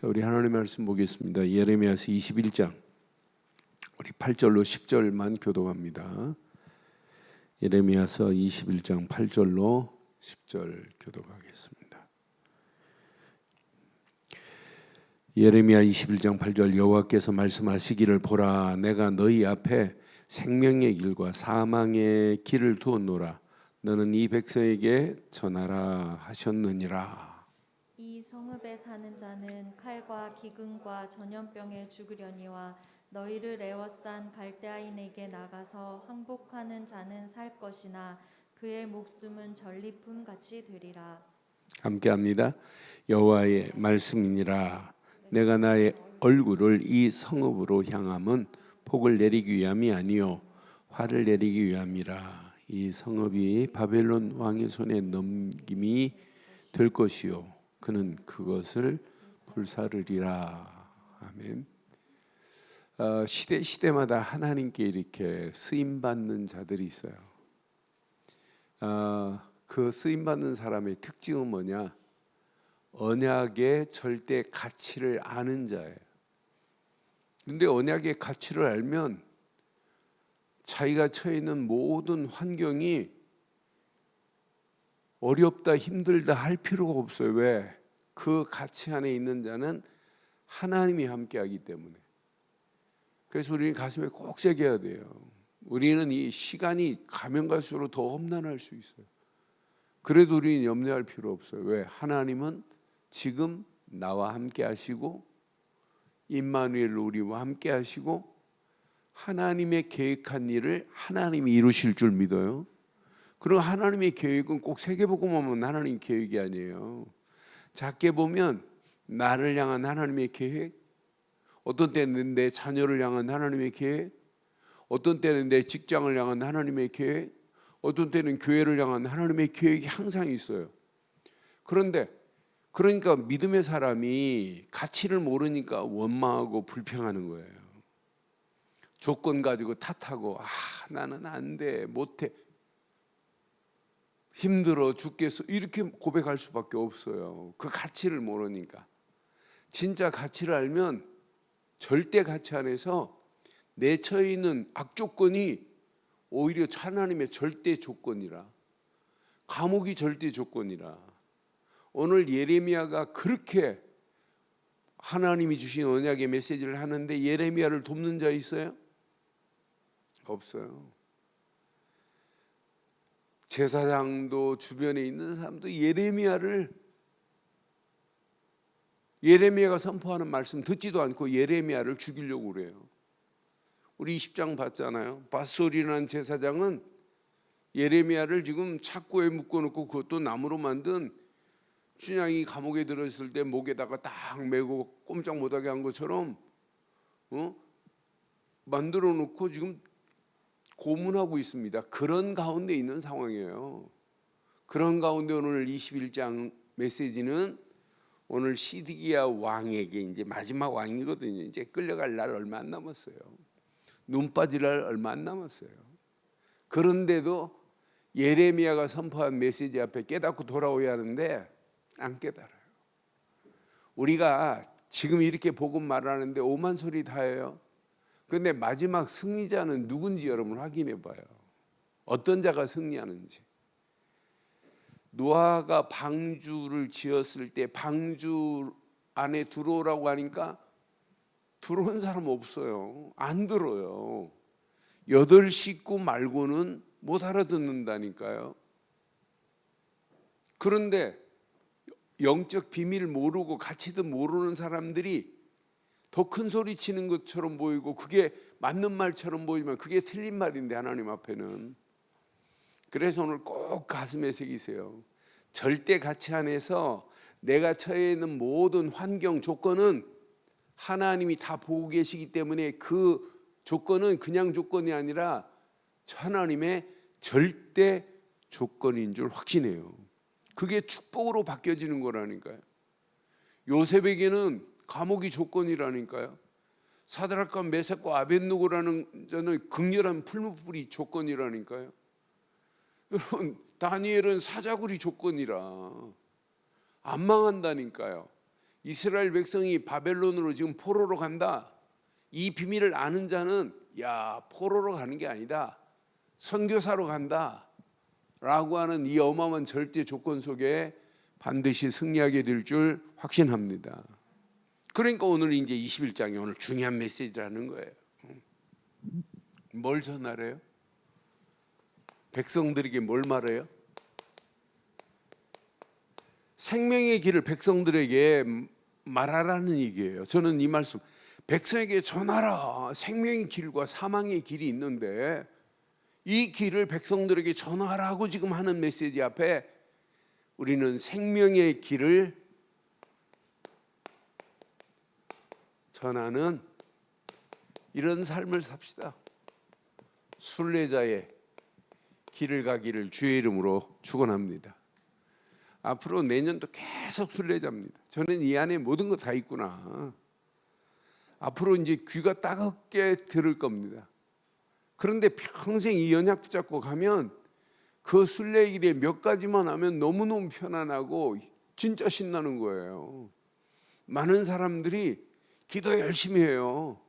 우리 하나님의 말씀 보겠습니다. 예레미야서 21장 우리 8절로 10절만 교독합니다. 예레미야서 21장 8절로 10절 교독하겠습니다. 예레미야 21장 8절 여호와께서 말씀하시기를 보라 내가 너희 앞에 생명의 길과 사망의 길을 두었노라 너는 이 백성에게 전하라 하셨느니라. 이 성읍에 사는 자는 칼과 기근과 전염병에 죽으려니와 너희를 에워싼 갈대아인에게 나가서 항복하는 자는 살 것이나 그의 목숨은 전리품 같이 되리라. 함께합니다. 여호와의 말씀이니라. 내가 나의 얼굴을 이 성읍으로 향함은 복을 내리기 위함이 아니요 화를 내리기 위함이라. 이 성읍이 바벨론 왕의 손에 넘김이 될 것이요 그는 그것을 불사르리라. 아멘. 시대마다 하나님께 이렇게 쓰임 받는 자들이 있어요. 그 쓰임 받는 사람의 특징은 뭐냐? 언약의 절대 가치를 아는 자예요. 근데 언약의 가치를 알면 자기가 처해 있는 모든 환경이 어렵다 힘들다 할 필요가 없어요. 왜? 그 가치 안에 있는 자는 하나님이 함께하기 때문에. 그래서 우리는 가슴에 꼭 새겨야 돼요. 우리는 이 시간이 가면 갈수록 더 험난할 수 있어요. 그래도 우리는 염려할 필요 없어요. 왜? 하나님은 지금 나와 함께 하시고 임마누엘로 우리와 함께 하시고 하나님의 계획한 일을 하나님이 이루실 줄 믿어요. 그리고 하나님의 계획은 꼭 세계복음만 보면 하나님 계획이 아니에요. 작게 보면 나를 향한 하나님의 계획, 어떤 때는 내 자녀를 향한 하나님의 계획, 어떤 때는 내 직장을 향한 하나님의 계획, 어떤 때는 교회를 향한 하나님의 계획이 항상 있어요. 그러니까 믿음의 사람이 가치를 모르니까 원망하고 불평하는 거예요. 조건 가지고 탓하고 나는 안 돼, 못해, 힘들어 죽겠어 이렇게 고백할 수밖에 없어요. 그 가치를 모르니까. 진짜 가치를 알면 절대 가치 안에서 내 처해 있는 악조건이 오히려 하나님의 절대 조건이라, 감옥이 절대 조건이라. 오늘 예레미야가 그렇게 하나님이 주신 언약의 메시지를 하는데 예레미야를 돕는 자 있어요? 없어요. 제사장도 주변에 있는 사람도 예레미야가 선포하는 말씀 듣지도 않고 예레미야를 죽이려고 그래요. 우리 20장 봤잖아요. 밧솔이라는 제사장은 예레미야를 지금 착고에 묶어놓고 그것도 나무로 만든 춘향이 감옥에 들어있을 때 목에다가 딱 메고 꼼짝 못하게 한 것처럼 만들어 놓고 지금 고문하고 있습니다. 그런 가운데 있는 상황이에요. 그런 가운데 오늘 21장 메시지는 오늘 시드기야 왕에게 이제 마지막 왕이거든요. 이제 끌려갈 날 얼마 안 남았어요. 눈 빠질 날 얼마 안 남았어요. 그런데도 예레미야가 선포한 메시지 앞에 깨닫고 돌아오야 하는데 안 깨달아요. 우리가 지금 이렇게 복음 말하는데 오만 소리 다 해요. 그런데 마지막 승리자는 누군지 여러분 확인해 봐요. 어떤 자가 승리하는지. 노아가 방주를 지었을 때 방주 안에 들어오라고 하니까 들어온 사람 없어요. 안 들어요. 8 식구 말고는 못 알아듣는다니까요. 그런데 영적 비밀 모르고 가치도 모르는 사람들이 더 큰 소리 치는 것처럼 보이고 그게 맞는 말처럼 보이면 그게 틀린 말인데 하나님 앞에는. 그래서 오늘 꼭 가슴에 새기세요. 절대 가치 안에서 내가 처해 있는 모든 환경 조건은 하나님이 다 보고 계시기 때문에 그 조건은 그냥 조건이 아니라 하나님의 절대 조건인 줄 확신해요. 그게 축복으로 바뀌어지는 거라니까요. 요셉에게는 감옥이 조건이라니까요. 사드락과 메삭과 아벳느고라는 자는 극렬한 풀무불이 조건이라니까요. 여러분 다니엘은 사자굴이 조건이라 안 망한다니까요. 이스라엘 백성이 바벨론으로 지금 포로로 간다. 이 비밀을 아는 자는 야, 포로로 가는 게 아니다, 선교사로 간다 라고 하는 이 어마어마한 절대 조건 속에 반드시 승리하게 될 줄 확신합니다. 그러니까 오늘 이제 21장이 오늘 중요한 메시지라는 거예요. 뭘 전하래요? 백성들에게 뭘 말해요? 생명의 길을 백성들에게 말하라는 얘기예요. 저는 이 말씀, 백성에게 전하라. 생명의 길과 사망의 길이 있는데 이 길을 백성들에게 전하라고 지금 하는 메시지 앞에 우리는 생명의 길을 전하는 이런 삶을 삽시다. 순례자의 길을 가기를 주의 이름으로 축원합니다. 앞으로 내년도 계속 순례자입니다. 저는 이 안에 모든 거 다 있구나. 앞으로 이제 귀가 따갑게 들을 겁니다. 그런데 평생 이 언약 붙잡고 가면 그 순례길에 몇 가지만 하면 너무너무 편안하고 진짜 신나는 거예요. 많은 사람들이 기도 열심히 해요.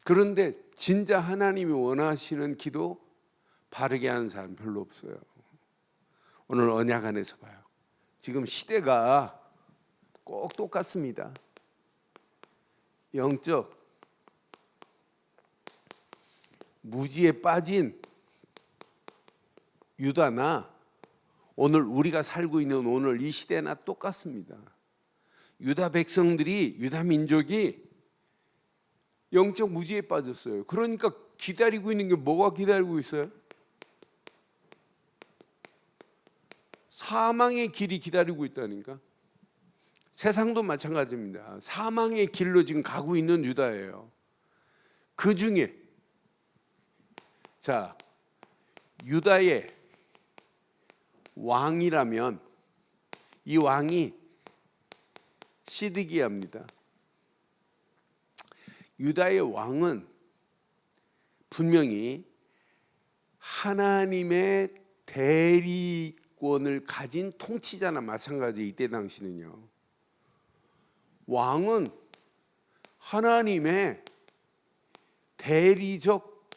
그런데 진짜 하나님이 원하시는 기도 바르게 하는 사람 별로 없어요. 오늘 언약 안에서 봐요. 지금 시대가 꼭 똑같습니다. 영적 무지에 빠진 유다나 오늘 우리가 살고 있는 오늘 이 시대나 똑같습니다. 유다 백성들이, 유다 민족이 영적 무지에 빠졌어요. 그러니까 기다리고 있는 게 뭐가 기다리고 있어요? 사망의 길이 기다리고 있다니까. 세상도 마찬가지입니다. 사망의 길로 지금 가고 있는 유다예요. 그 중에 자, 유다의 왕이라면 이 왕이 시드기야입니다. 유다의 왕은 분명히 하나님의 대리권을 가진 통치자나 마찬가지. 이때 당시는요, 왕은 하나님의 대리적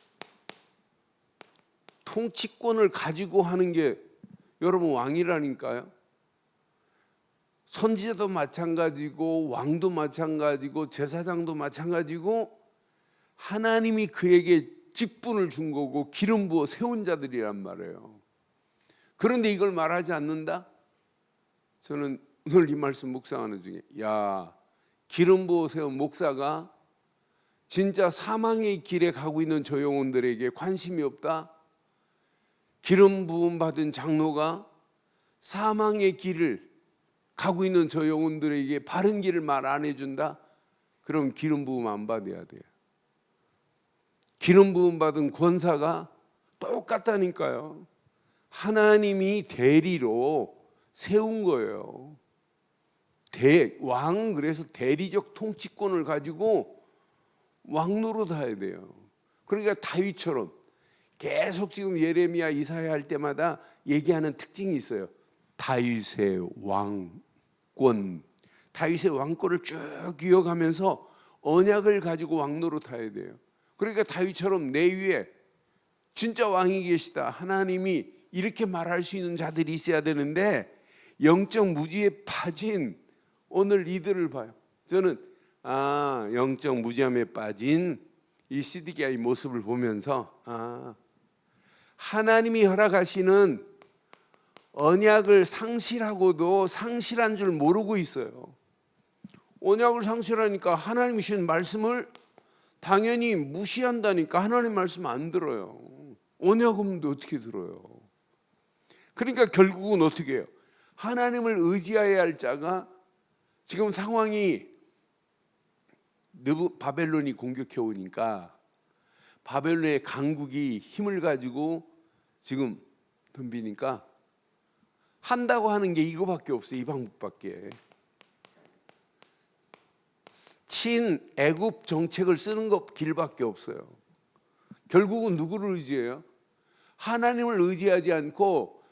통치권을 가지고 하는 게 여러분 왕이라니까요. 선지자도 마찬가지고 왕도 마찬가지고 제사장도 마찬가지고 하나님이 그에게 직분을 준 거고 기름 부어 세운 자들이란 말이에요. 그런데 이걸 말하지 않는다? 저는 오늘 이 말씀 묵상하는 중에 야, 기름 부어 세운 목사가 진짜 사망의 길에 가고 있는 저 영혼들에게 관심이 없다? 기름 부음 받은 장로가 사망의 길을 가고 있는 저 영혼들에게 바른 길을 말 안 해준다? 그럼 기름 부음 안 받아야 돼요. 기름 부음 받은 권사가 똑같다니까요. 하나님이 대리로 세운 거예요. 왕, 그래서 대리적 통치권을 가지고 왕 노릇해야 돼요. 그러니까 다윗처럼 계속 지금 예레미야, 이사야 할 때마다 얘기하는 특징이 있어요. 다윗의 왕권, 다윗의 왕권을 쭉 이어가면서 언약을 가지고 왕 노릇해야 돼요. 그러니까 다윗처럼 내 위에 진짜 왕이 계시다, 하나님이 이렇게 말할 수 있는 자들이 있어야 되는데 영적 무지에 빠진 오늘 이들을 봐요. 저는 영적 무지함에 빠진 이 시드기야의 모습을 보면서 하나님이 허락하시는 언약을 상실하고도 상실한 줄 모르고 있어요. 언약을 상실하니까 하나님이 주신 말씀을 당연히 무시한다니까. 하나님 말씀 안 들어요. 언약 없는데 어떻게 들어요? 그러니까 결국은 어떻게 해요? 하나님을 의지해야 할 자가 지금 상황이 바벨론이 공격해 오니까 바벨론의 강국이 힘을 가지고 지금 덤비니까 한다고 하는 게 이거밖에 없어요. 이 방법밖에. 친애굽 정책을 쓰는 것 길밖에 없어요. 결국은 누구를 의지해요? 하나님을 의지하지 않고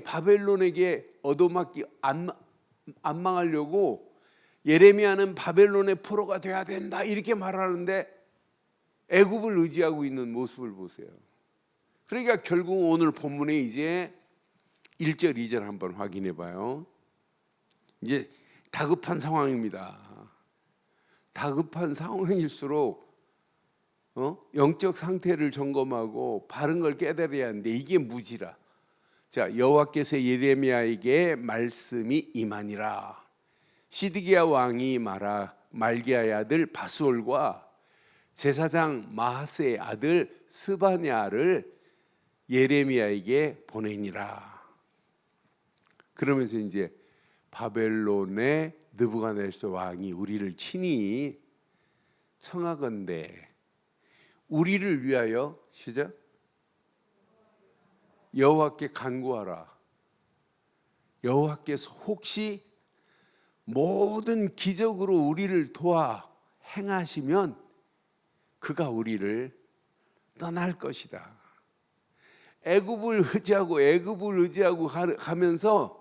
바벨론에게 얻어맞기 안 망하려고 예레미야는 바벨론의 포로가 돼야 된다 이렇게 말하는데 애굽을 의지하고 있는 모습을 보세요. 그러니까 결국 오늘 본문에 이제 1절 2절 한번 확인해 봐요. 이제 다급한 상황입니다. 다급한 상황일수록 영적 상태를 점검하고 바른 걸 깨달아야 하는데 이게 무지라. 자, 여호와께서 예레미야에게 말씀이 임하니라. 시드기야 왕이 말기야의 아들 바스올과 제사장 마하스의 아들 스바냐를 예레미야에게 보내니라. 그러면서 이제 바벨론의 느부갓네살 왕이 우리를 친히 청하건대 우리를 위하여 시작 여호와께 간구하라. 여호와께서 혹시 모든 기적으로 우리를 도와 행하시면 그가 우리를 떠날 것이다. 애굽을 의지하고 가면서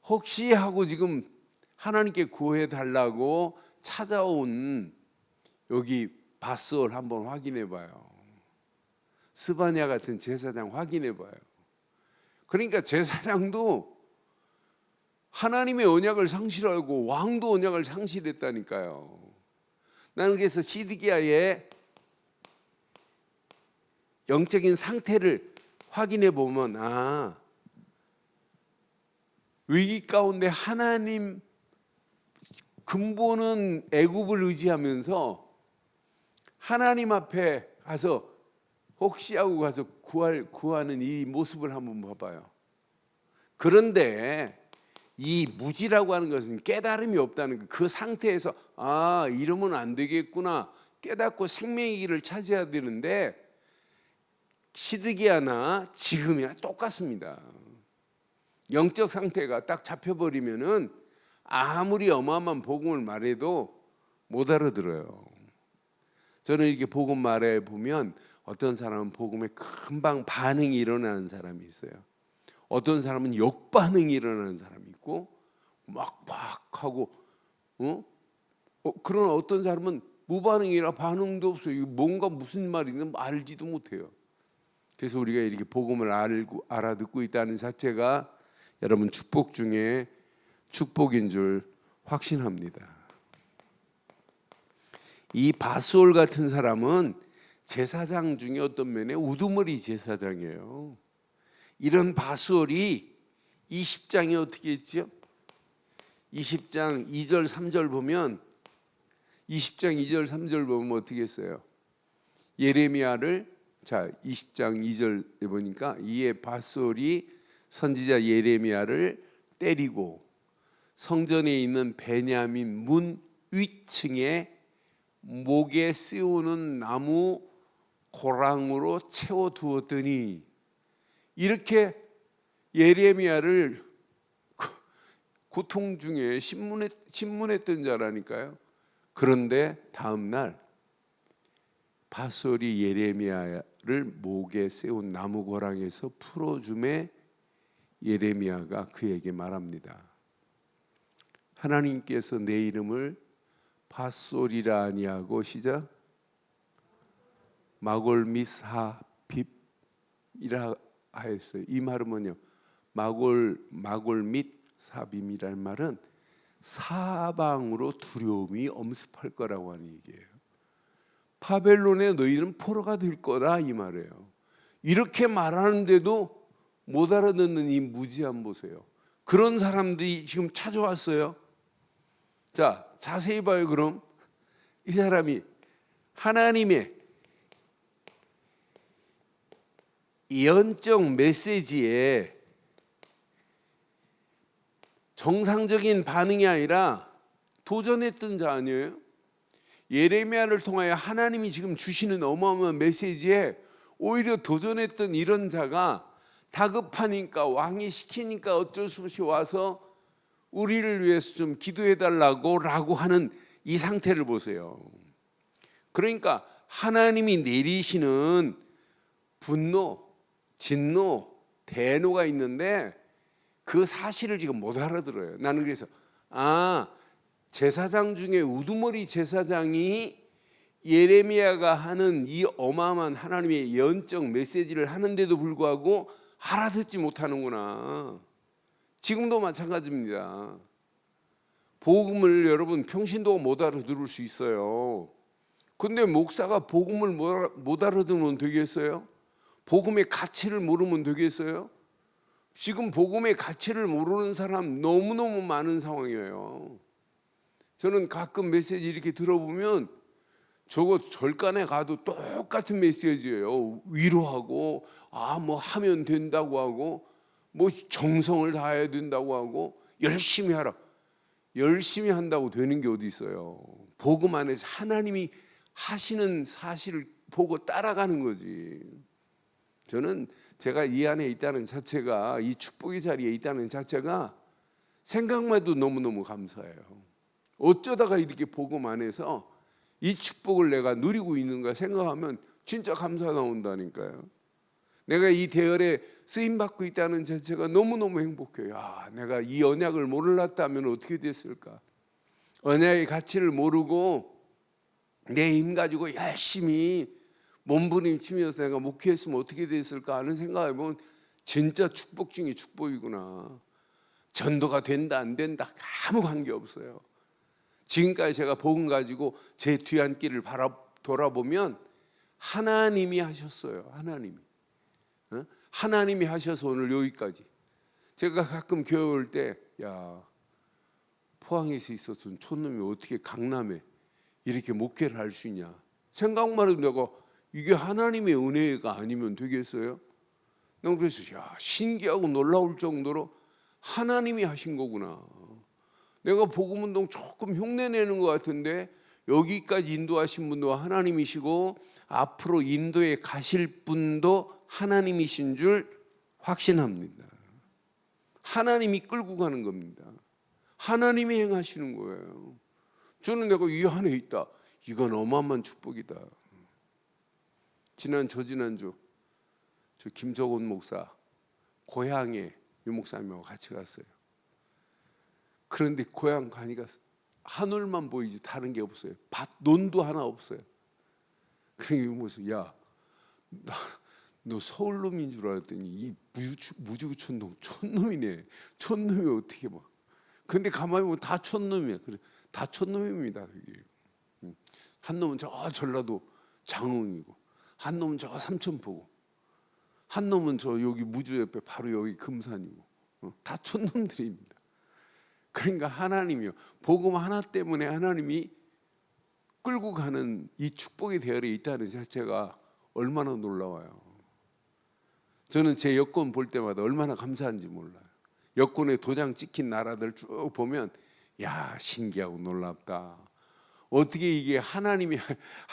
혹시 하고 지금 하나님께 구해 달라고 찾아온 여기 바스올 한번 확인해 봐요. 스바냐 같은 제사장 확인해 봐요. 그러니까 제사장도 하나님의 언약을 상실하고 왕도 언약을 상실했다니까요. 나는 그래서 시드기야의 영적인 상태를 확인해 보면 위기 가운데 하나님 근본은 애굽을 의지하면서 하나님 앞에 가서 혹시 하고 가서 구하는 이 모습을 한번 봐봐요. 그런데 이 무지라고 하는 것은 깨달음이 없다는 그 상태에서 이러면 안 되겠구나 깨닫고 생명의 길을 찾아야 되는데 시드기야나 지금이나 똑같습니다. 영적 상태가 딱 잡혀버리면은 아무리 어마어마한 복음을 말해도 못 알아들어요. 저는 이렇게 복음 말해 보면 어떤 사람은 복음에 금방 반응이 일어나는 사람이 있어요. 어떤 사람은 역반응이 일어나는 사람이 있고 막 하고 그런 어떤 사람은 무반응이라 반응도 없어요. 뭔가 무슨 말인지 알지도 못해요. 그래서 우리가 이렇게 복음을 알아듣고 있다는 자체가 여러분 축복 중에 축복인 줄 확신합니다. 이 바스올 같은 사람은 제사장 중에 어떤 면에 우두머리 제사장이에요. 이런 바스올이 20장에 어떻게 했죠? 20장 2절 3절 보면 20장 2절 3절 보면 어떻게 했어요? 예레미야를 20장 2절에 보니까 이에 바스올이 선지자 예레미야를 때리고 성전에 있는 베냐민 문 위층에 목에 씌우는 나무 고랑으로 채워두었더니 이렇게 예레미야를 고통 중에 신문했던 자라니까요. 그런데 다음 날 바솔이 예레미야를 목에 세운 나무 고랑에서 풀어줌에 예레미야가 그에게 말합니다. 하나님께서 내 이름을 바솔이라 아니하고 시작 마골미사빕이라 하였어요. 이 말은 뭐냐? 마골mit사빔이라는 말은 사방으로 두려움이 엄습할 거라고 하는 얘기예요. 바벨론에 너희는 포로가 될 거라 이 말이에요. 이렇게 말하는데도 못 알아듣는 이 무지함 보세요. 그런 사람들이 지금 찾아왔어요. 자, 자세히 봐요. 그럼 이 사람이 하나님의 예언적 메시지에 정상적인 반응이 아니라 도전했던 자 아니에요? 예레미야를 통하여 하나님이 지금 주시는 어마어마한 메시지에 오히려 도전했던 이런 자가 다급하니까 왕이 시키니까 어쩔 수 없이 와서 우리를 위해서 좀 기도해달라고 라고 하는 이 상태를 보세요. 그러니까 하나님이 내리시는 분노, 진노, 대노가 있는데 그 사실을 지금 못 알아들어요. 나는 그래서 제사장 중에 우두머리 제사장이 예레미야가 하는 이 어마어마한 하나님의 예언적 메시지를 하는데도 불구하고 알아듣지 못하는구나. 지금도 마찬가지입니다. 복음을 여러분 평신도가 못 알아들을 수 있어요. 근데 목사가 복음을 못 알아들으면 되겠어요? 복음의 가치를 모르면 되겠어요? 지금 복음의 가치를 모르는 사람 너무너무 많은 상황이에요. 저는 가끔 메시지 이렇게 들어보면 저거 절간에 가도 똑같은 메시지예요. 위로하고 뭐 하면 된다고 하고 뭐 정성을 다해야 된다고 하고 열심히 하라. 열심히 한다고 되는 게 어디 있어요. 복음 안에서 하나님이 하시는 사실을 보고 따라가는 거지. 저는 제가 이 안에 있다는 자체가, 이 축복의 자리에 있다는 자체가 생각만 해도 너무너무 감사해요. 어쩌다가 이렇게 복음 안에서 이 축복을 내가 누리고 있는가 생각하면 진짜 감사 나온다니까요. 내가 이 대열에 쓰임받고 있다는 자체가 너무너무 행복해요. 내가 이 언약을 몰랐다면 어떻게 됐을까. 언약의 가치를 모르고 내 힘 가지고 열심히 몸부림치면서 내가 목회했으면 어떻게 됐을까 하는 생각해 보면 진짜 축복 중에 축복이구나. 전도가 된다 안 된다 아무 관계없어요. 지금까지 제가 복음 가지고 제 뒤안길을 돌아보면 하나님이 하셨어요. 하나님이 하셔서 오늘 여기까지. 제가 가끔 교회 올 때 포항에서 있었던 촌놈이 어떻게 강남에 이렇게 목회를 할 수 있냐 생각만 해도 내가 이게 하나님의 은혜가 아니면 되겠어요? 난 그래서 신기하고 놀라울 정도로 하나님이 하신 거구나. 내가 복음운동 조금 흉내내는 것 같은데 여기까지 인도하신 분도 하나님이시고 앞으로 인도에 가실 분도 하나님이신 줄 확신합니다. 하나님이 끌고 가는 겁니다. 하나님이 행하시는 거예요. 저는 내가 이 안에 있다. 이건 어마어마한 축복이다. 저지난주 저 김석원 목사 고향에 유 목사님하고 같이 갔어요. 그런데 고향 가니까 하늘만 보이지 다른 게 없어요. 밭 논도 하나 없어요. 그러니까 유 목사 너 서울 놈인 줄 알았더니 이 무주구촌동 촌놈이네. 촌놈이 어떻게 봐. 근데 가만히 보면 다 촌놈이야. 그래, 다 촌놈입니다. 여기. 한 놈은 저 전라도 장흥이고 한 놈은 저 삼천포고 한 놈은 저 여기 무주 옆에 바로 여기 금산이고 다 촌놈들입니다. 그러니까 하나님이요. 복음 하나 때문에 하나님이 끌고 가는 이 축복의 대열에 있다는 자체가 얼마나 놀라워요. 저는 제 여권 볼 때마다 얼마나 감사한지 몰라요. 여권에 도장 찍힌 나라들 쭉 보면 신기하고 놀랍다. 어떻게 이게 하나님의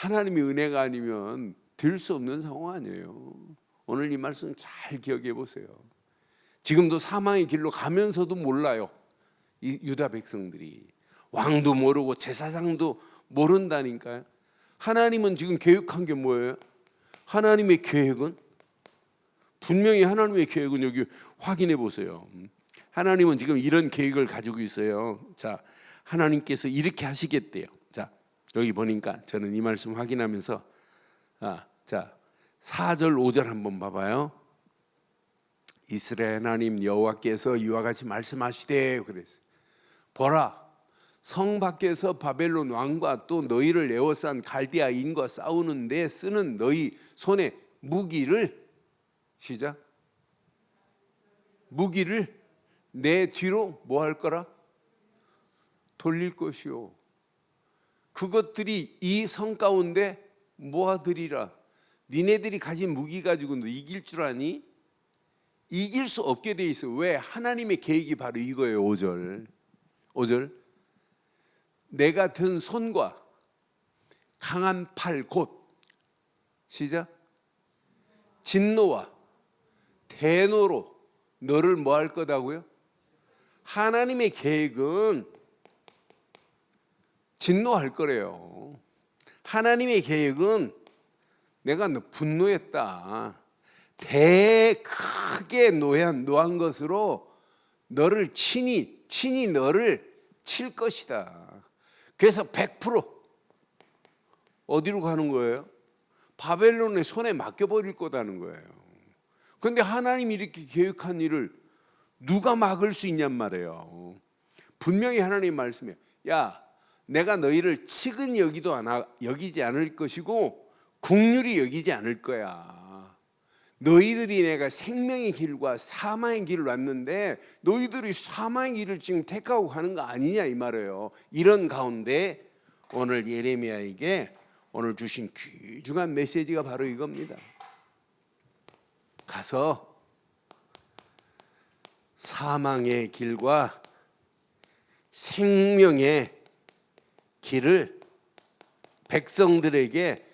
은혜가 아니면 될 수 없는 상황 아니에요. 오늘 이 말씀 잘 기억해 보세요. 지금도 사망의 길로 가면서도 몰라요. 이 유다 백성들이 왕도 모르고 제사장도 모른다니까요. 하나님은 지금 계획한 게 뭐예요? 하나님의 계획은 분명히 하나님의 계획은 여기 확인해 보세요. 하나님은 지금 이런 계획을 가지고 있어요. 자, 하나님께서 이렇게 하시겠대요. 자, 여기 보니까 저는 이 말씀 확인하면서 4절 5절 한번 봐봐요. 이스라엘 하나님 여호와께서 이와 같이 말씀하시되 그랬어요. 보라, 성 밖에서 바벨론 왕과 또 너희를 에워싼 갈대아인과 싸우는데 쓰는 너희 손에 무기를 시작. 무기를 내 뒤로 뭐 할 거라? 돌릴 것이요. 그것들이 이 성 가운데 모아들이라. 니네들이 가진 무기 가지고 너 이길 줄 아니? 이길 수 없게 돼 있어. 왜? 하나님의 계획이 바로 이거예요. 5절 내가 든 손과 강한 팔 곧 시작 진노와 대노로 너를 뭐 할 거다고요? 하나님의 계획은 진노할 거래요. 하나님의 계획은 내가 너 분노했다. 크게 노한 것으로 너를 친히 너를 칠 것이다. 그래서 100% 어디로 가는 거예요? 바벨론의 손에 맡겨버릴 거다는 거예요. 그런데 하나님이 이렇게 계획한 일을 누가 막을 수 있냔 말이에요. 분명히 하나님 말씀이에요. 야, 내가 너희를 측은 여기지 않을 것이고 국률이 여기지 않을 거야. 너희들이 내가 생명의 길과 사망의 길을 놨는데 너희들이 사망의 길을 지금 택하고 가는 거 아니냐 이 말이에요. 이런 가운데 오늘 예레미야에게 오늘 주신 귀중한 메시지가 바로 이겁니다. 가서 사망의 길과 생명의 길을 백성들에게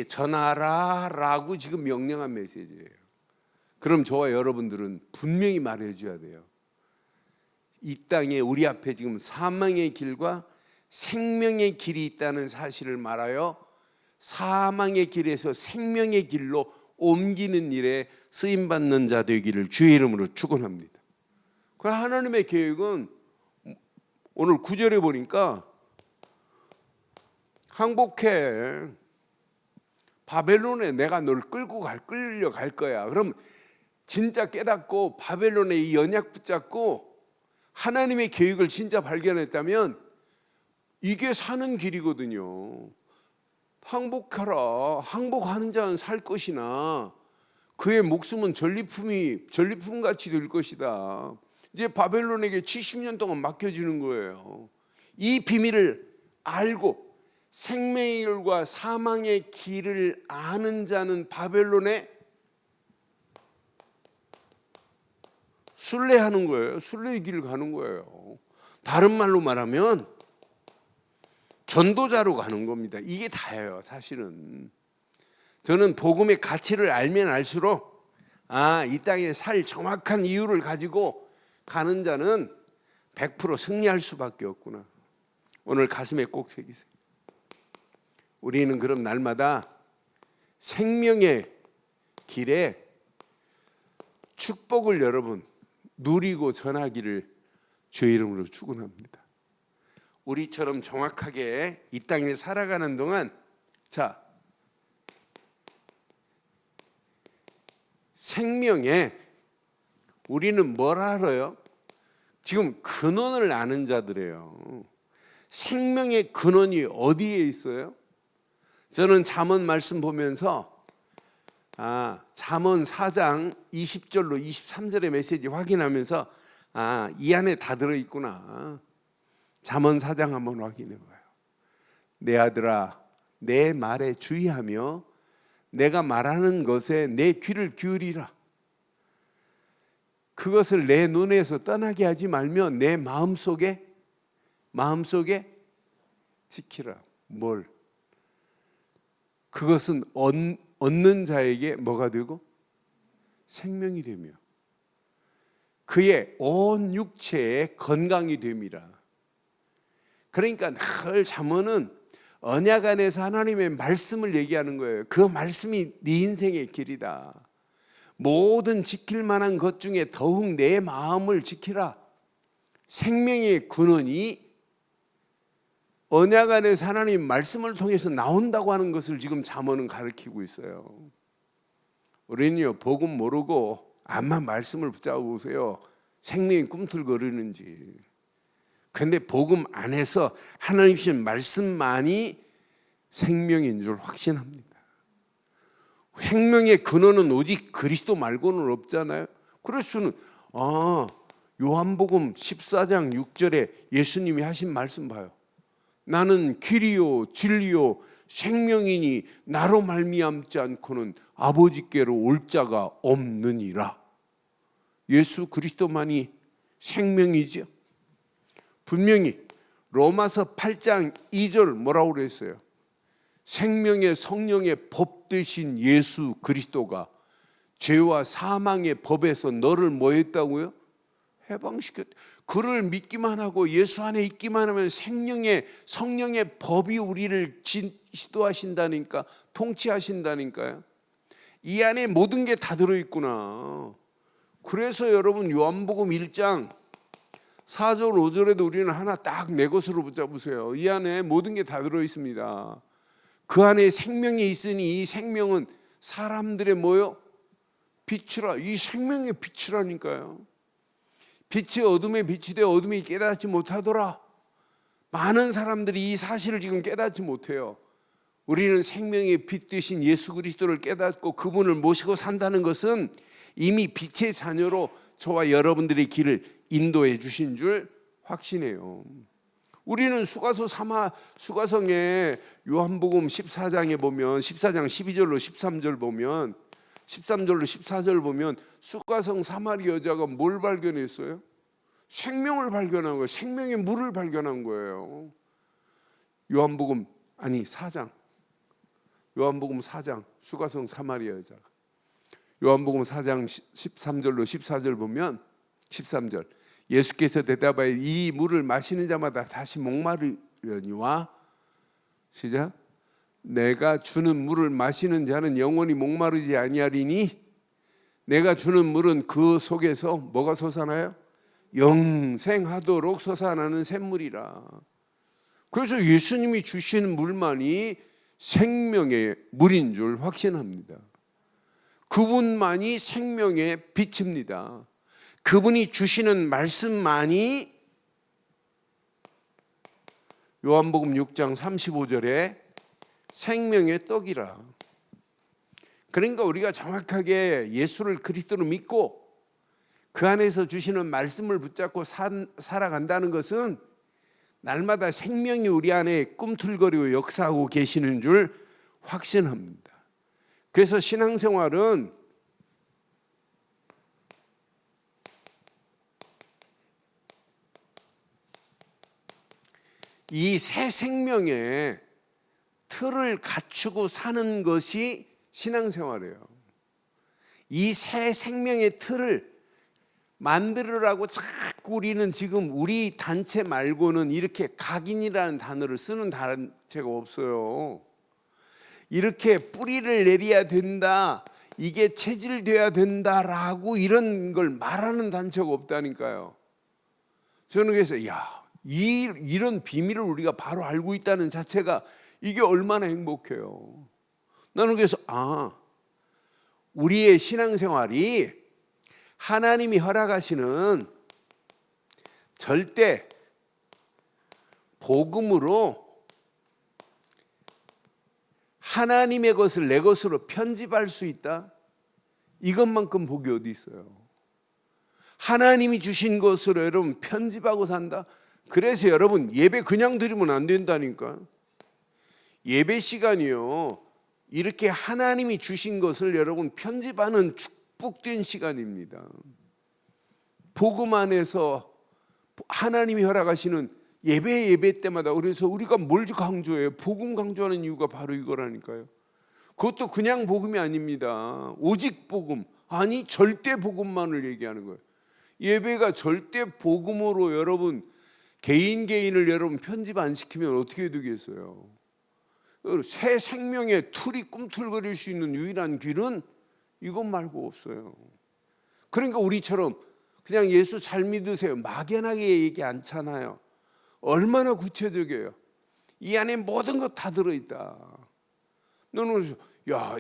전하라라고 지금 명령한 메시지예요. 그럼 저와 여러분들은 분명히 말해줘야 돼요. 이 땅에 우리 앞에 지금 사망의 길과 생명의 길이 있다는 사실을 말하여 사망의 길에서 생명의 길로 옮기는 일에 쓰임받는 자 되기를 주의 이름으로 축원합니다. 그 하나님의 계획은 오늘 9절에 보니까 항복해. 바벨론에 내가 널 끌려갈 거야. 그럼 진짜 깨닫고 바벨론의 이 연약 붙잡고 하나님의 계획을 진짜 발견했다면 이게 사는 길이거든요. 항복하라. 항복하는 자는 살 것이나 그의 목숨은 전리품같이 될 것이다. 이제 바벨론에게 70년 동안 맡겨지는 거예요. 이 비밀을 알고 생명의 길과 사망의 길을 아는 자는 바벨론에 순례하는 거예요. 순례의 길을 가는 거예요. 다른 말로 말하면 전도자로 가는 겁니다. 이게 다예요. 사실은 저는 복음의 가치를 알면 알수록 이 땅에 살 정확한 이유를 가지고 가는 자는 100% 승리할 수밖에 없구나. 오늘 가슴에 꼭 새기세요. 우리는 그럼 날마다 생명의 길에 축복을 여러분 누리고 전하기를 주의 이름으로 축원합니다. 우리처럼 정확하게 이 땅에 살아가는 동안 생명에 우리는 뭘 알아요? 지금 근원을 아는 자들이에요. 생명의 근원이 어디에 있어요? 저는 잠언 말씀 보면서 잠언 4장 20절로 23절의 메시지 확인하면서 이 안에 다 들어있구나. 잠언 4장 한번 확인해 봐요. 내 아들아 내 말에 주의하며 내가 말하는 것에 내 귀를 기울이라. 그것을 내 눈에서 떠나게 하지 말며 내 마음속에 지키라. 뭘? 그것은 얻는 자에게 뭐가 되고 생명이 되며 그의 온 육체에 건강이 됨이라. 그러니까 늘 잠언은 언약 안에서 하나님의 말씀을 얘기하는 거예요. 그 말씀이 네 인생의 길이다. 모든 지킬 만한 것 중에 더욱 내 마음을 지키라. 생명의 근원이 언약 안에서 하나님 말씀을 통해서 나온다고 하는 것을 지금 잠언은 가르치고 있어요. 우리는요 복음 모르고 암만 말씀을 붙잡아 보세요. 생명이 꿈틀거리는지. 그런데 복음 안에서 하나님 주신 말씀만이 생명인 줄 확신합니다. 생명의 근원은 오직 그리스도 말고는 없잖아요. 그래서 요한복음 14장 6절에 예수님이 하신 말씀 봐요. 나는 길이요 진리요 생명이니 나로 말미암지 않고는 아버지께로 올 자가 없느니라. 예수 그리스도만이 생명이죠. 분명히 로마서 8장 2절 뭐라고 그랬어요? 생명의 성령의 법 되신 예수 그리스도가 죄와 사망의 법에서 너를 뭐 했다고요? 해방시켰다. 그를 믿기만 하고 예수 안에 있기만 하면 성령의 법이 우리를 지도하신다니까, 통치하신다니까요. 이 안에 모든 게 다 들어있구나. 그래서 여러분 요한복음 1장 4절 5절에도 우리는 하나 딱 내 것으로 붙잡으세요. 이 안에 모든 게 다 들어있습니다. 그 안에 생명이 있으니 이 생명은 사람들의 뭐요? 빛이라. 이 생명의 빛이라니까요. 빛이 어둠에 빛이 되어 어둠이 깨닫지 못하더라. 많은 사람들이 이 사실을 지금 깨닫지 못해요. 우리는 생명의 빛 되신 예수 그리스도를 깨닫고 그분을 모시고 산다는 것은 이미 빛의 자녀로 저와 여러분들의 길을 인도해 주신 줄 확신해요. 우리는 수가성에 요한복음 14장에 보면 14장 12절로 13절 보면 13절로 14절 보면 수가성 사마리 여자가 뭘 발견했어요? 생명을 발견한 거예요. 생명의 물을 발견한 거예요. 요한복음 4장 수가성 사마리 여자가 요한복음 4장 13절로 14절 보면 13절 예수께서 대답하여 이 물을 마시는 자마다 다시 목마르려니와 시작 내가 주는 물을 마시는 자는 영원히 목마르지 아니하리니 내가 주는 물은 그 속에서 뭐가 솟아나요? 영생하도록 솟아나는 샘물이라. 그래서 예수님이 주시는 물만이 생명의 물인 줄 확신합니다. 그분만이 생명의 빛입니다. 그분이 주시는 말씀만이 요한복음 6장 35절에 생명의 떡이라. 그러니까 우리가 정확하게 예수를 그리스도로 믿고 그 안에서 주시는 말씀을 붙잡고 살아간다는 것은 날마다 생명이 우리 안에 꿈틀거리고 역사하고 계시는 줄 확신합니다. 그래서 신앙생활은 이 새 생명의 틀을 갖추고 사는 것이 신앙생활이에요. 이 새 생명의 틀을 만들으라고 자꾸 우리는 지금 우리 단체 말고는 이렇게 각인이라는 단어를 쓰는 단체가 없어요. 이렇게 뿌리를 내려야 된다, 이게 체질돼야 된다라고 이런 걸 말하는 단체가 없다니까요. 저는 그래서 이런 비밀을 우리가 바로 알고 있다는 자체가 이게 얼마나 행복해요. 나는 그래서 우리의 신앙생활이 하나님이 허락하시는 절대 복음으로 하나님의 것을 내 것으로 편집할 수 있다? 이것만큼 복이 어디 있어요? 하나님이 주신 것으로 여러분 편집하고 산다? 그래서 여러분 예배 그냥 드리면 안 된다니까. 예배 시간이요, 이렇게 하나님이 주신 것을 여러분 편집하는 축복된 시간입니다. 복음 안에서 하나님이 허락하시는 예배 때마다, 그래서 우리가 뭘 강조해요? 복음 강조하는 이유가 바로 이거라니까요. 그것도 그냥 복음이 아닙니다. 오직 복음, 아니 절대 복음만을 얘기하는 거예요. 예배가 절대 복음으로 여러분 개인을 여러분 편집 안 시키면 어떻게 되겠어요? 새 생명의 틀이 꿈틀거릴 수 있는 유일한 길은 이것 말고 없어요. 그러니까 우리처럼 그냥 예수 잘 믿으세요 막연하게 얘기 않잖아요. 얼마나 구체적이에요. 이 안에 모든 것 다 들어있다. 너는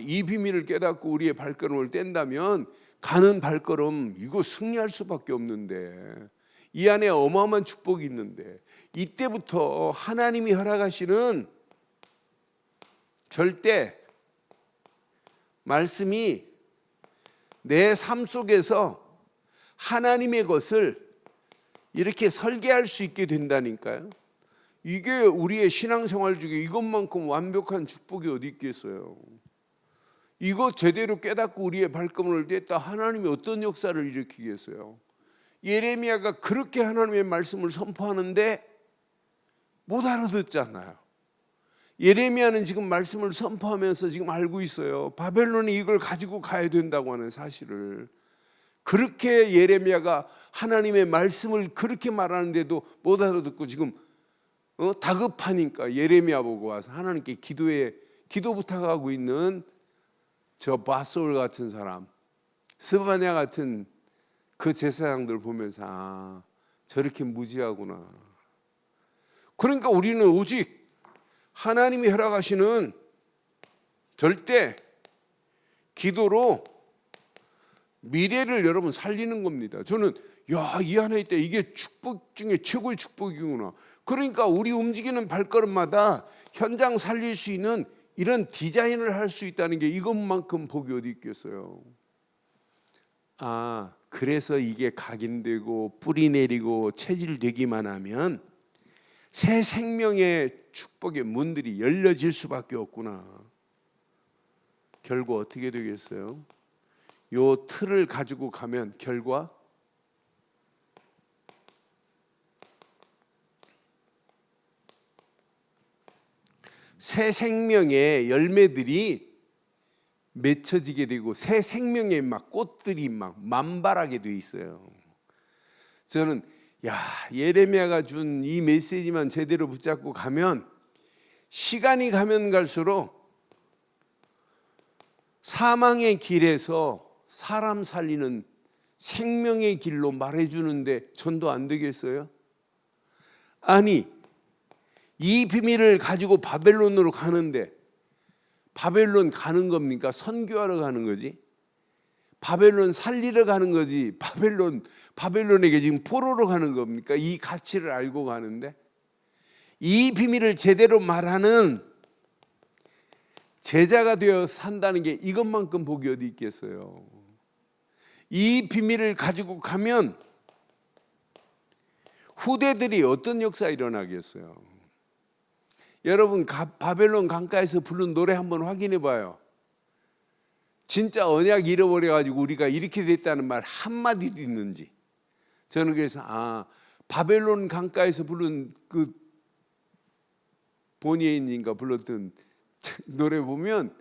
이 비밀을 깨닫고 우리의 발걸음을 뗀다면 가는 발걸음 이거 승리할 수밖에 없는데, 이 안에 어마어마한 축복이 있는데, 이때부터 하나님이 허락하시는 절대 말씀이 내 삶 속에서 하나님의 것을 이렇게 설계할 수 있게 된다니까요. 이게 우리의 신앙생활 중에 이것만큼 완벽한 축복이 어디 있겠어요. 이거 제대로 깨닫고 우리의 발걸음을 뗐다 하나님이 어떤 역사를 일으키겠어요. 예레미야가 그렇게 하나님의 말씀을 선포하는데 못 알아듣잖아요. 예레미야는 지금 말씀을 선포하면서 지금 알고 있어요. 바벨론이 이걸 가지고 가야 된다고 하는 사실을. 그렇게 예레미야가 하나님의 말씀을 그렇게 말하는데도 못 알아듣고 지금 다급하니까 예레미야 보고 와서 하나님께 기도 부탁하고 있는 저 바솔 같은 사람, 스바냐 같은 그 제사장들 보면서 아, 저렇게 무지하구나. 그러니까 우리는 오직 하나님이 허락하시는 절대 기도로 미래를 여러분 살리는 겁니다. 저는 이 하나 있다. 이게 축복 중에 최고의 축복이구나. 그러니까 우리 움직이는 발걸음마다 현장 살릴 수 있는 이런 디자인을 할 수 있다는 게 이것만큼 복이 어디 있겠어요. 아, 그래서 이게 각인되고 뿌리 내리고 체질되기만 하면 새 생명의 축복의 문들이 열려질 수밖에 없구나. 결과 어떻게 되겠어요? 요 틀을 가지고 가면 결과 새 생명의 열매들이 맺혀지게 되고 새 생명의 막 꽃들이 막 만발하게 돼 있어요. 저는 예레미야가 준 이 메시지만 제대로 붙잡고 가면 시간이 가면 갈수록 사망의 길에서 사람 살리는 생명의 길로 말해주는데 전도 안 되겠어요? 아니, 이 비밀을 가지고 바벨론으로 가는데 바벨론 가는 겁니까? 선교하러 가는 거지? 바벨론 살리러 가는 거지? 바벨론에게 지금 포로로 가는 겁니까? 이 가치를 알고 가는데 이 비밀을 제대로 말하는 제자가 되어 산다는 게 이것만큼 복이 어디 있겠어요. 이 비밀을 가지고 가면 후대들이 어떤 역사가 일어나겠어요. 여러분 바벨론 강가에서 부른 노래 한번 확인해 봐요. 진짜 언약 잃어버려가지고 우리가 이렇게 됐다는 말 한마디도 있는지. 저는 그래서 바벨론 강가에서 부른 그 보니에인인가 불렀던 노래 보면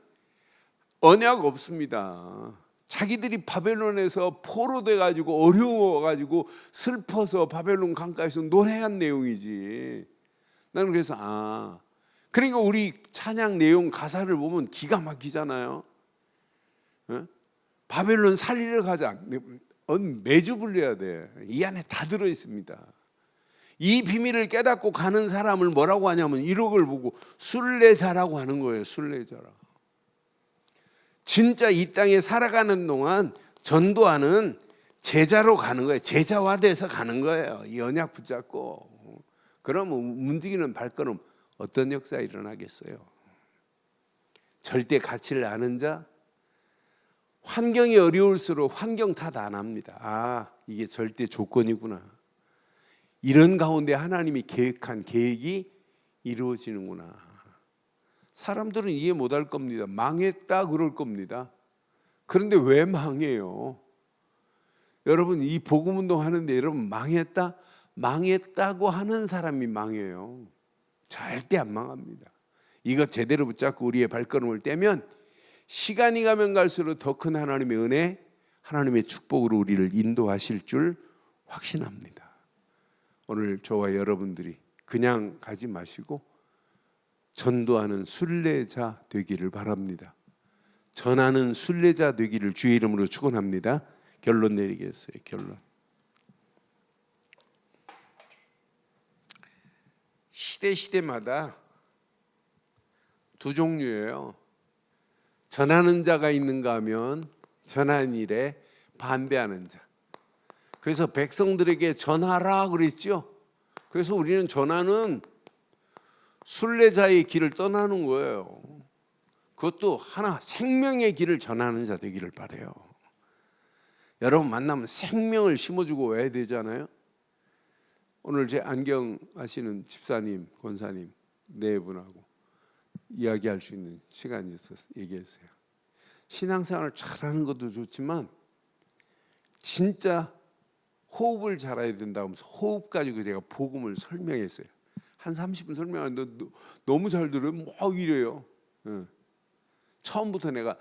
언약 없습니다. 자기들이 바벨론에서 포로 돼가지고 어려워가지고 슬퍼서 바벨론 강가에서 노래한 내용이지. 나는 그래서 그러니까 우리 찬양 내용 가사를 보면 기가 막히잖아요. 바벨론 살리러 가자. 매주 불려야 돼. 이 안에 다 들어 있습니다. 이 비밀을 깨닫고 가는 사람을 뭐라고 하냐면 1억을 보고 순례자라고 하는 거예요. 순례자라. 진짜 이 땅에 살아가는 동안 전도하는 제자로 가는 거예요. 제자화돼서 가는 거예요. 이 언약 붙잡고. 그러면 움직이는 발걸음 어떤 역사가 일어나겠어요? 절대 가치를 아는 자, 환경이 어려울수록 환경 탓 안 합니다. 이게 절대 조건이구나. 이런 가운데 하나님이 계획한 계획이 이루어지는구나. 사람들은 이해 못할 겁니다. 망했다 그럴 겁니다. 그런데 왜 망해요? 여러분 이 복음운동 하는데 여러분 망했다고 하는 사람이 망해요. 절대 안 망합니다. 이거 제대로 붙잡고 우리의 발걸음을 떼면 시간이 가면 갈수록 더 큰 하나님의 은혜, 하나님의 축복으로 우리를 인도하실 줄 확신합니다. 오늘 저와 여러분들이 그냥 가지 마시고 전도하는 순례자 되기를 바랍니다. 전하는 순례자 되기를 주의 이름으로 축원합니다. 결론 내리겠어요. 결론. 시대마다 두 종류예요. 전하는 자가 있는가 하면 전하는 일에 반대하는 자. 그래서 백성들에게 전하라 그랬죠. 그래서 우리는 전하는 순례자의 길을 떠나는 거예요. 그것도 하나 생명의 길을 전하는 자 되기를 바라요. 여러분 만나면 생명을 심어주고 와야 되잖아요. 오늘 제 안경 하시는 집사님, 권사님 네 분하고 이야기할 수 있는 시간이 있어서 얘기했어요. 신앙생활을 잘하는 것도 좋지만 진짜 호흡을 잘해야 된다고 하면서 호흡 가지고 제가 복음을 설명했어요. 한 30분 설명하는데 너무 잘 들어요. 막 이래요. 처음부터 내가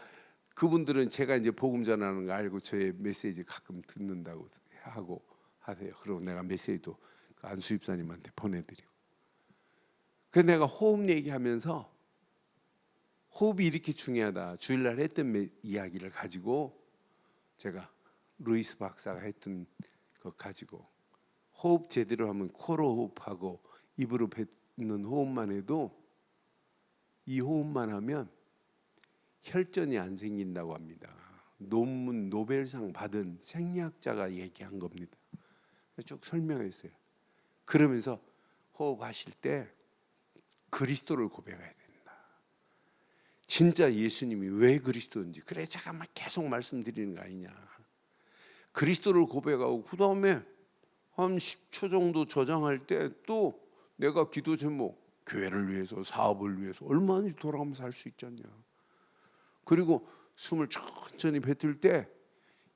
그분들은 제가 이제 복음 전하는 거 알고 저의 메시지 가끔 듣는다고 하고 하세요. 그리고 내가 메시지도 안수 집사님한테 보내드리고. 그래서 내가 호흡 얘기하면서 호흡이 이렇게 중요하다. 주일날 했던 이야기를 가지고 제가 루이스 박사가 했던 것 가지고 호흡 제대로 하면 코로 호흡하고 입으로 뱉는 호흡만 해도 이 호흡만 하면 혈전이 안 생긴다고 합니다. 논문 노벨상 받은 생리학자가 얘기한 겁니다. 쭉 설명했어요. 그러면서 호흡하실 때 그리스도를 고백해야 된다. 진짜 예수님이 왜 그리스도인지. 그래 제가 막 계속 말씀드리는 거 아니냐. 그리스도를 고백하고 그 다음에 한 10초 정도 저장할 때 또 내가 기도 제목 교회를 위해서 사업을 위해서 얼마나 돌아가면서 할 수 있잖냐. 그리고 숨을 천천히 뱉을 때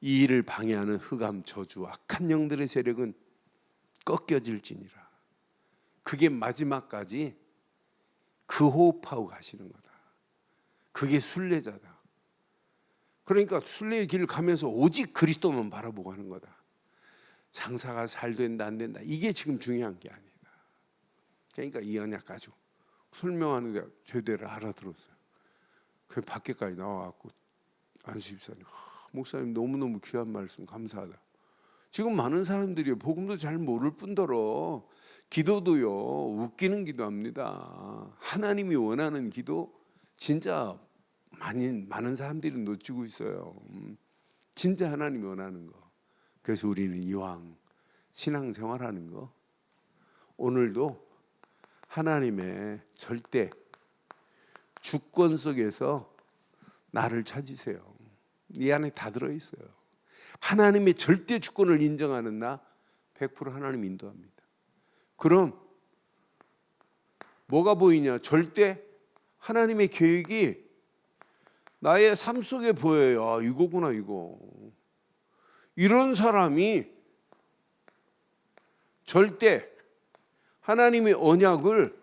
이 일을 방해하는 흑암 저주 악한 영들의 세력은 꺾여질지니라. 그게 마지막까지 그 호흡하고 가시는 거다. 그게 순례자다. 그러니까 순례의 길을 가면서 오직 그리스도만 바라보고 하는 거다. 장사가 잘 된다 안 된다 이게 지금 중요한 게 아니다. 그러니까 이 언약 가지고 설명하는데 제대로 알아들었어요. 그 밖에까지 나와갖고 안수 집사님, 목사님 너무너무 귀한 말씀 감사하다. 지금 많은 사람들이 복음도 잘 모를 뿐더러 기도도요 웃기는 기도합니다. 하나님이 원하는 기도 진짜 많은 사람들이 놓치고 있어요. 진짜 하나님이 원하는 거. 그래서 우리는 이왕 신앙생활하는 거 오늘도 하나님의 절대 주권 속에서 나를 찾으세요. 이 안에 다 들어있어요. 하나님의 절대 주권을 인정하는 나 100% 하나님 인도합니다. 그럼 뭐가 보이냐? 절대 하나님의 계획이 나의 삶 속에 보여요. 아, 이거구나 이거. 이런 사람이 절대 하나님의 언약을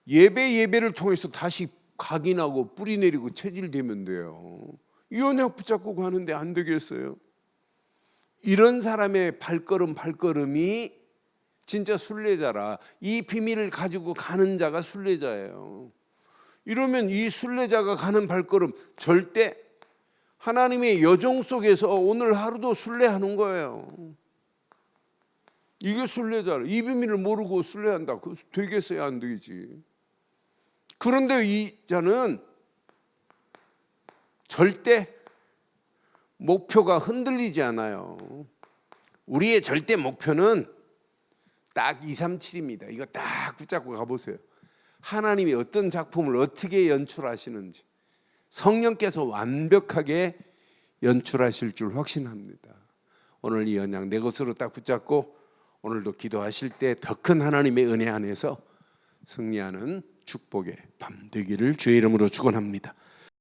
예배를 통해서 다시 각인하고 뿌리 내리고 체질되면 돼요. 이 언약 붙잡고 가는데 안 되겠어요? 이런 사람의 발걸음이 진짜 순례자라. 이 비밀을 가지고 가는 자가 순례자예요. 이러면 이 순례자가 가는 발걸음 절대 하나님의 여정 속에서 오늘 하루도 순례하는 거예요. 이게 순례자라. 이 비밀을 모르고 순례한다. 그 되겠어요? 안 되지. 그런데 이 자는 절대 목표가 흔들리지 않아요. 우리의 절대 목표는 딱 237입니다. 이거 딱 붙잡고 가보세요. 하나님이 어떤 작품을 어떻게 연출하시는지 성령께서 완벽하게 연출하실 줄 확신합니다. 오늘 이 언약 내 것으로 딱 붙잡고 오늘도 기도하실 때 더 큰 하나님의 은혜 안에서 승리하는 축복의 밤 되기를 주의 이름으로 축원합니다.